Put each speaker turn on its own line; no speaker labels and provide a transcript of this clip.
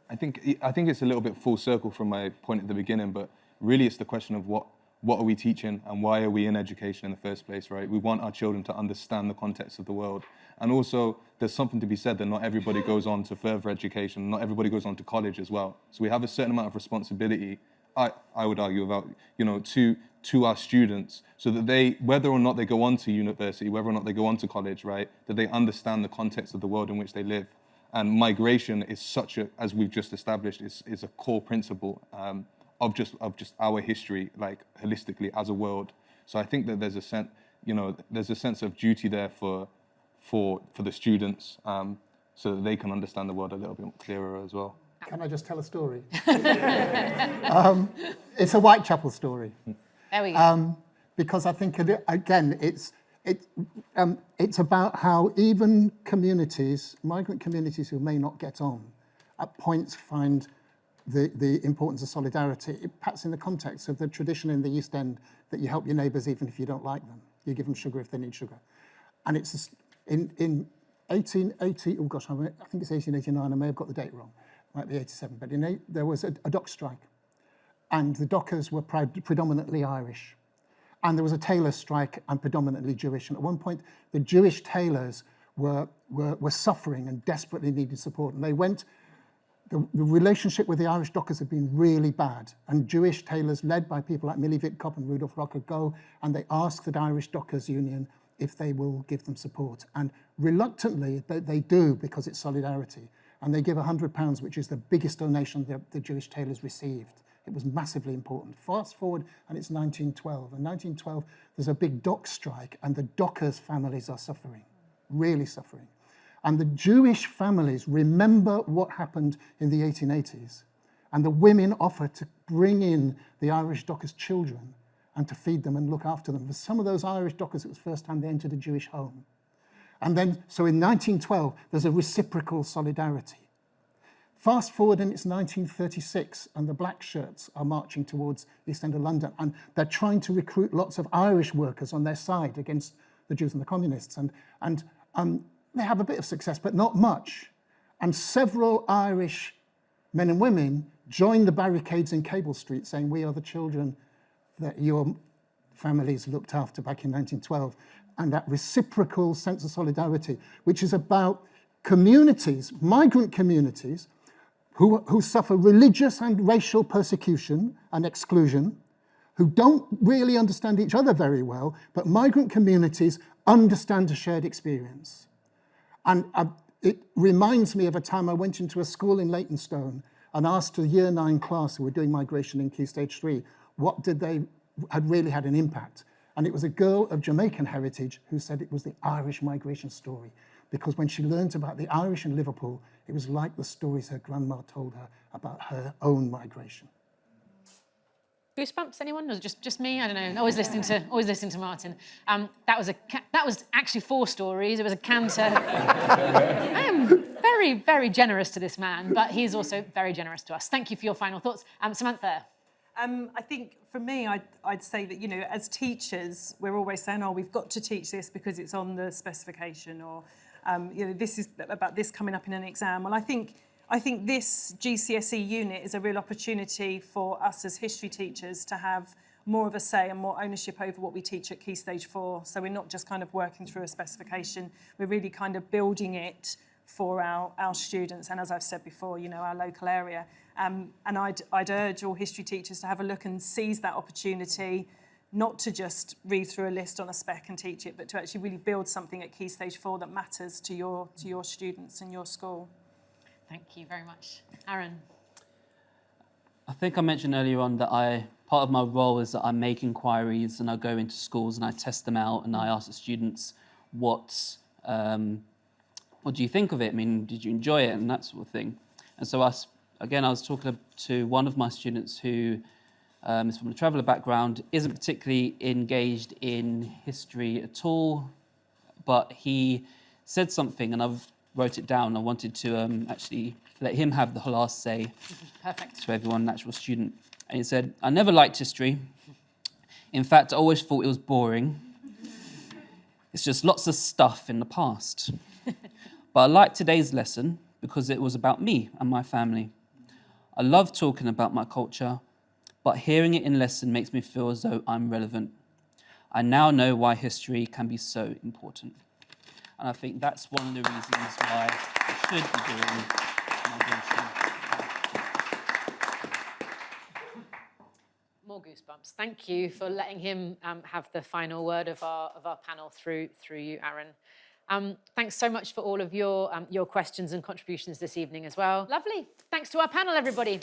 I think it's a little bit full circle from my point at the beginning, but really it's the question of what are we teaching and why are we in education in the first place, right? We want our children to understand the context of the world. And also, there's something to be said that not everybody goes on to further education, not everybody goes on to college as well. So we have a certain amount of responsibility, I would argue, about, to our students, so that they, whether or not they go on to university, whether or not they go on to college, right, that they understand the context of the world in which they live. And migration is such a, as we've just established, is a core principle of just our history, like holistically as a world. So I think that there's a sense of duty there for the students, so that they can understand the world a little bit clearer as well.
Can I just tell a story? It's a Whitechapel story.
There we go.
Because I think, again, it's about how even communities, migrant communities who may not get on, at points find the importance of solidarity. Perhaps in the context of the tradition in the East End that you help your neighbours even if you don't like them. You give them sugar if they need sugar. And it's in 1880, oh gosh, I think it's 1889, I may have got the date wrong, might be 87, but there was a dock strike. And the dockers were predominantly Irish. And there was a tailors' strike and predominantly Jewish. And at one point, the Jewish tailors were suffering and desperately needed support. And they went, the relationship with the Irish dockers had been really bad. And Jewish tailors, led by people like Millie Vidkop and Rudolph Rocker, go and they ask the Irish Dockers Union if they will give them support. And reluctantly, they do, because it's solidarity. And they give £100, which is the biggest donation the Jewish tailors received. It was massively important. Fast forward, and it's 1912. In 1912, there's a big dock strike, and the dockers' families are suffering, really suffering. And the Jewish families remember what happened in the 1880s, and the women offer to bring in the Irish dockers' children and to feed them and look after them. For some of those Irish dockers, it was the first time they entered a Jewish home. And then, so in 1912, there's a reciprocal solidarity. Fast forward, and it's 1936, and the black shirts are marching towards the East End of London, and they're trying to recruit lots of Irish workers on their side against the Jews and the communists. And they have a bit of success, but not much. And several Irish men and women join the barricades in Cable Street, saying, "We are the children that your families looked after back in 1912. And that reciprocal sense of solidarity, which is about communities, migrant communities, who suffer religious and racial persecution and exclusion, who don't really understand each other very well, but migrant communities understand a shared experience. And it reminds me of a time I went into a school in Leytonstone and asked a Year 9 class who were doing migration in Key Stage 3, what did they had really had an impact? And it was a girl of Jamaican heritage who said it was the Irish migration story. Because when she learned about the Irish in Liverpool, it was like the stories her grandma told her about her own migration.
Goosebumps, anyone? Or was it just me? I don't know. Always listening to Martin. That was actually 4 stories. It was a canter. I am very, very generous to this man, but he is also very generous to us. Thank you for your final thoughts. Samantha.
I think for me, I'd say that, as teachers, we're always saying, oh, we've got to teach this because it's on the specification, or, this is about this coming up in an exam. Well, I think this GCSE unit is a real opportunity for us as history teachers to have more of a say and more ownership over what we teach at Key Stage 4. So we're not just kind of working through a specification, we're really kind of building it for our students, and as I've said before, our local area. And I'd urge all history teachers to have a look and seize that opportunity, not to just read through a list on a spec and teach it, but to actually really build something at Key Stage 4 that matters to your students and your school.
Thank you very much. Aaron.
I think I mentioned earlier on that part of my role is that I make inquiries and I go into schools and I test them out and I ask the students what do you think of it? I mean, did you enjoy it? And that sort of thing. And so I was talking to one of my students who is from a traveller background, isn't particularly engaged in history at all, but he said something and I've wrote it down. I wanted to actually let him have the last say.
Perfect.
To everyone, an actual student. And he said, I never liked history. In fact, I always thought it was boring. It's just lots of stuff in the past. But I liked today's lesson because it was about me and my family. I love talking about my culture, but hearing it in lesson makes me feel as though I'm relevant. I now know why history can be so important. And I think that's one of the reasons why I should be doing migration.
More goosebumps. Thank you for letting him have the final word of our panel through you, Aaron. Thanks so much for all of your questions and contributions this evening as well. Lovely. Thanks to our panel, everybody.